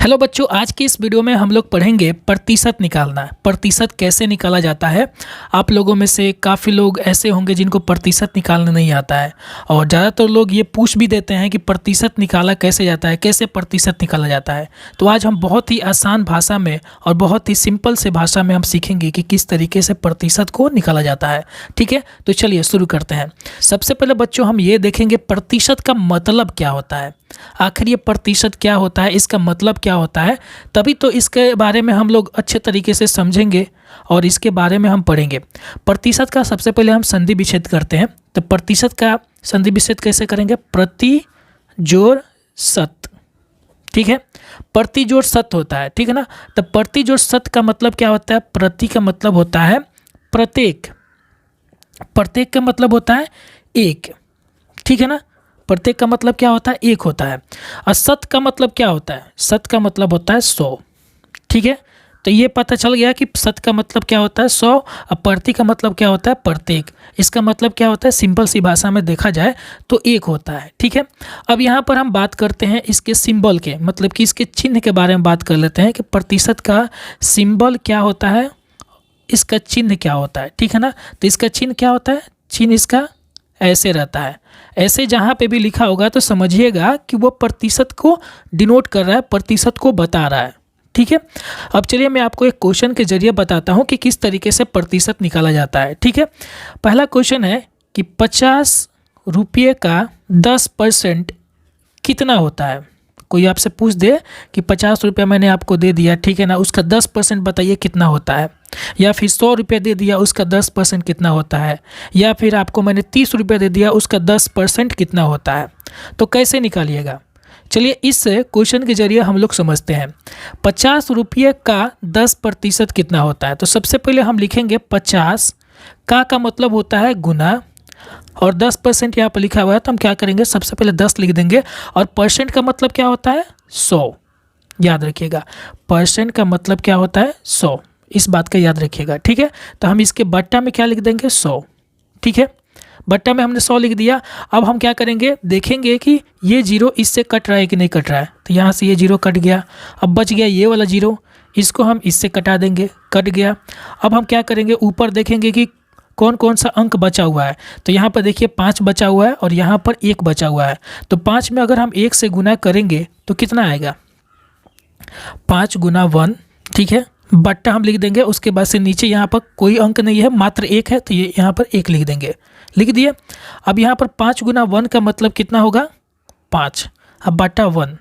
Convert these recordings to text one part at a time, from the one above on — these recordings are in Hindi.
हेलो बच्चों, आज की इस वीडियो में हम लोग पढ़ेंगे प्रतिशत निकालना। प्रतिशत कैसे निकाला जाता है। आप लोगों में से काफ़ी लोग ऐसे होंगे जिनको प्रतिशत निकालना नहीं आता है, और ज़्यादातर लोग ये पूछ भी देते हैं कि प्रतिशत निकाला कैसे जाता है, कैसे प्रतिशत निकाला जाता है। तो आज हम बहुत ही आसान भाषा में और बहुत ही सिंपल से भाषा में हम सीखेंगे कि किस तरीके से प्रतिशत को निकाला जाता है। ठीक है, तो चलिए शुरू करते हैं। सबसे पहले बच्चों हम ये देखेंगे प्रतिशत का मतलब क्या होता है। आखिर ये प्रतिशत क्या होता है, इसका मतलब क्या होता है, तभी तो इसके बारे में हम लोग अच्छे तरीके से समझेंगे और इसके बारे में हम पढ़ेंगे। प्रतिशत का सबसे पहले हम संधि विच्छेद करते हैं। तो प्रतिशत का संधि विच्छेद कैसे करेंगे? प्रति जोड़ शत। ठीक है, प्रति जोड़ शत होता है, ठीक है ना। तो प्रति जोड़ शत का मतलब क्या होता है? प्रति का मतलब होता है प्रत्येक, प्रत्येक का मतलब होता है एक, ठीक है ना। प्रत्येक का मतलब क्या होता है? एक होता है। और शत का मतलब क्या होता है? शत का मतलब होता है 100। ठीक है, तो ये पता चल गया कि शत का मतलब क्या होता है 100, और प्रति का मतलब क्या होता है? प्रत्येक। इसका मतलब क्या होता है? सिंपल सी भाषा में देखा जाए तो एक होता है। ठीक है, अब यहाँ पर हम बात करते हैं इसके सिंबल के, मतलब कि इसके चिन्ह के बारे में बात कर लेते हैं कि प्रतिशत का सिंबल क्या होता है, इसका चिन्ह क्या होता है। ठीक है ना, तो इसका चिन्ह क्या होता है? चिन्ह इसका ऐसे रहता है। ऐसे जहाँ पे भी लिखा होगा तो समझिएगा कि वो प्रतिशत को डिनोट कर रहा है, प्रतिशत को बता रहा है। ठीक है, अब चलिए मैं आपको एक क्वेश्चन के जरिए बताता हूँ कि किस तरीके से प्रतिशत निकाला जाता है। ठीक है, पहला क्वेश्चन है कि 50 रुपये का 10% कितना होता है। कोई आपसे पूछ दे कि 50 रुपया मैंने आपको दे दिया, ठीक है ना, उसका 10% बताइए कितना होता है। या फिर 100 रुपया दे दिया, उसका 10% कितना होता है। या फिर आपको मैंने 30 रुपया दे दिया, उसका 10% कितना होता है। तो कैसे निकालिएगा? चलिए इस क्वेश्चन के जरिए हम लोग समझते हैं। 50 रुपये का 10% कितना होता है। तो सबसे पहले हम लिखेंगे 50 का मतलब होता है गुना, और 10% यहाँ पर लिखा हुआ है तो हम क्या करेंगे? सबसे पहले 10 लिख देंगे। और परसेंट का मतलब क्या होता है? 100। याद रखिएगा, परसेंट का मतलब क्या होता है? 100। इस बात का याद रखिएगा। ठीक है, तो हम इसके बट्टा में क्या लिख देंगे? 100। ठीक है, बट्टा में हमने 100 लिख दिया। अब हम क्या करेंगे? देखेंगे कि ये जीरो इससे कट रहा है कि नहीं कट रहा है। तो यहाँ से ये जीरो कट गया, अब बच गया ये वाला जीरो, इसको हम इससे कटा देंगे, कट गया। अब हम क्या करेंगे? ऊपर देखेंगे कि कौन कौन सा अंक बचा हुआ है। तो यहाँ पर देखिए 5 बचा हुआ है और यहाँ पर 1 बचा हुआ है। तो 5 में अगर हम 1 से गुना करेंगे तो कितना आएगा? 5 गुना 1। ठीक है, बट्टा हम लिख देंगे। उसके बाद से नीचे यहाँ पर कोई अंक नहीं है, मात्र 1 है, तो ये यहाँ पर 1 लिख देंगे, लिख दिए। अब यहाँ पर 5 गुना 1 का मतलब कितना होगा? 5। अब बट्टा 1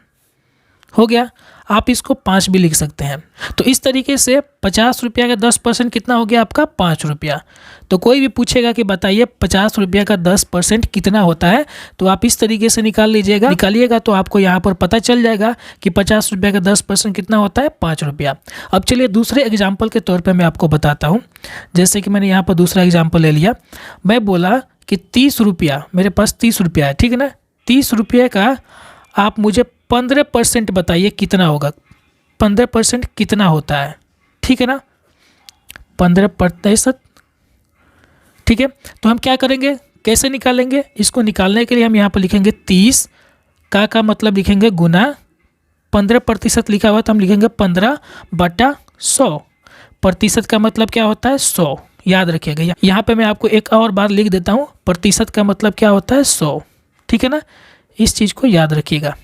हो गया। आप इसको 5 भी लिख सकते हैं। तो इस तरीके से 50 रुपया का 10% कितना हो गया आपका? 5 रुपया। तो कोई भी पूछेगा कि बताइए 50 रुपया का 10% कितना होता है, तो आप इस तरीके से निकाल लीजिएगा, निकालिएगा तो आपको यहाँ पर पता चल जाएगा कि 50 रुपया का 10% कितना होता है? 5 रुपया। अब चलिए दूसरे एग्जाम्पल के तौर पर मैं आपको बताता हूँ। जैसे कि मैंने यहाँ पर दूसरा एग्जाम्पल ले लिया। मैं बोला कि 30 रुपया, मेरे पास 30 रुपया है, ठीक है ना। 30 रुपये का आप मुझे 15% बताइए कितना होगा। 15% कितना होता है? ठीक है ना, 15%। ठीक है, तो हम क्या करेंगे? कैसे निकालेंगे? इसको निकालने के लिए हम यहाँ पर लिखेंगे 30 का मतलब लिखेंगे गुना 15% लिखा हुआ, तो हम लिखेंगे 15/100। प्रतिशत का मतलब क्या होता है? 100। याद रखिएगा। यहाँ पे मैं आपको एक और बार लिख देता हूँ, प्रतिशत का मतलब क्या होता है? 100। ठीक है ना, इस चीज़ को याद रखिएगा,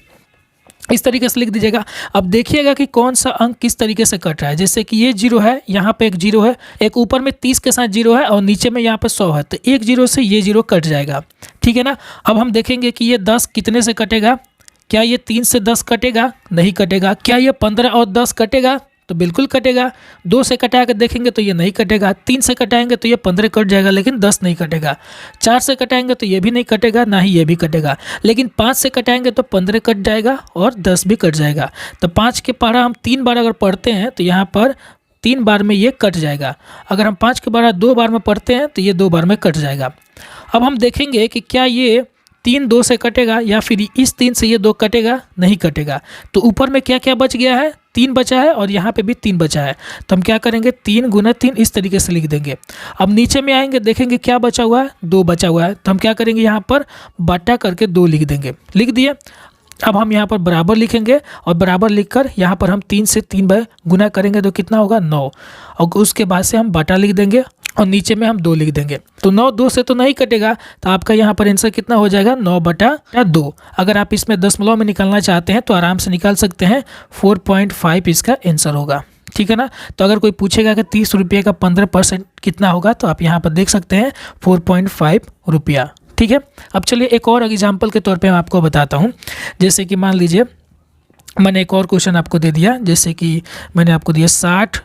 इस तरीके से लिख दीजिएगा। अब देखिएगा कि कौन सा अंक किस तरीके से कट रहा है। जैसे कि ये जीरो है, यहाँ पे एक जीरो है, एक ऊपर में 30 के साथ जीरो है और नीचे में यहाँ पे 100 है, तो एक जीरो से ये जीरो कट जाएगा। ठीक है ना। अब हम देखेंगे कि ये 10 कितने से कटेगा। क्या ये 3 से 10 कटेगा? नहीं कटेगा। क्या ये 15 और 10 कटेगा? तो बिल्कुल कटेगा। 2 से कटा कर देखेंगे तो ये नहीं कटेगा। 3 से कटाएंगे तो ये 15 कट जाएगा, लेकिन 10 नहीं कटेगा। 4 से कटाएंगे तो ये भी नहीं कटेगा, ना ही ये भी कटेगा। लेकिन 5 से कटाएंगे तो 15 कट जाएगा और 10 भी कट जाएगा। तो 5 के पढ़ा हम 3 बार अगर पढ़ते हैं तो यहाँ पर 3 बार में ये कट जाएगा। अगर हम 5 के पढ़ा 2 बार में पढ़ते हैं तो ये 2 बार में कट जाएगा। अब हम देखेंगे कि क्या ये 3 2 से कटेगा या फिर इस 3 से ये 2 कटेगा? नहीं कटेगा। तो ऊपर में क्या क्या बच गया है? 3 बचा है और यहाँ पे भी 3 बचा है। तो हम क्या करेंगे? 3 गुना 3 इस तरीके से लिख देंगे। अब नीचे में आएंगे, देखेंगे क्या बचा हुआ है? 2 बचा हुआ है। तो हम क्या करेंगे? यहाँ पर बटा करके 2 लिख देंगे, लिख दिए। अब हम यहाँ पर बराबर लिखेंगे और बराबर लिखकर यहाँ पर हम 3 से 3 बार गुना करेंगे तो कितना होगा 9, और उसके बाद से हम बटा लिख देंगे और नीचे में हम 2 लिख देंगे। तो 9 2 से तो नहीं कटेगा, तो आपका यहाँ पर आंसर कितना हो जाएगा 9/2। अगर आप इसमें दशमलव में निकालना चाहते हैं तो आराम से निकाल सकते हैं, 4.5 इसका आंसर होगा। ठीक है ना। तो अगर कोई पूछेगा कि 30 रुपये का 15% कितना होगा, तो आप यहाँ पर देख सकते हैं 4.5 रुपया। ठीक है। अब चलिए एक और एग्जाम्पल के तौर पे मैं आपको बताता हूँ। जैसे कि मान लीजिए मैंने एक और क्वेश्चन आपको दे दिया, जैसे कि मैंने आपको दिया 60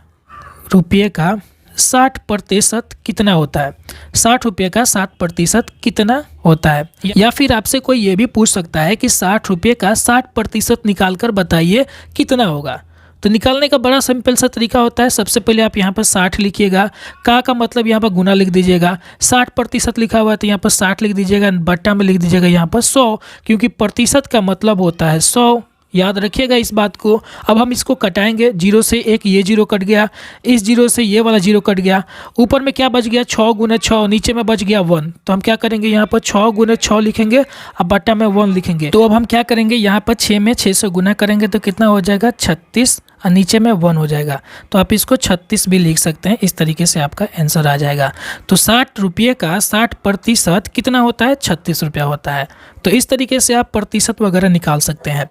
रुपये का 60% कितना होता है। 60 रुपये का 60% कितना होता है। या फिर आपसे कोई ये भी पूछ सकता है कि 60 रुपये का 60% निकाल कर बताइए कितना होगा। तो निकालने का बड़ा सिंपल सा तरीका होता है। सबसे पहले आप यहाँ पर 60 लिखिएगा, का मतलब यहाँ पर गुना लिख दीजिएगा, 60% लिखा हुआ है तो यहाँ पर 60 लिख दीजिएगा, बट्टा में लिख दीजिएगा यहाँ पर 100, क्योंकि प्रतिशत का मतलब होता है 100। याद रखिएगा इस बात को। अब हम इसको कटाएंगे, 0 से 1 ये 0 कट गया, इस 0 से ये वाला 0 कट गया, ऊपर में क्या बच गया 6 गुने 6, नीचे में बच गया 1। तो हम क्या करेंगे यहाँ पर 6 गुने 6 लिखेंगे, अब बट्टा में 1 लिखेंगे। तो अब हम क्या करेंगे यहाँ पर 6 में 6 से गुना करेंगे तो कितना हो जाएगा 36, और नीचे में 1 हो जाएगा। तो आप इसको 36 भी लिख सकते हैं। इस तरीके से आपका आंसर आ जाएगा। तो 60 रुपये का 60% कितना होता है 36 रुपया होता है। तो इस तरीके से आप प्रतिशत वगैरह निकाल सकते हैं।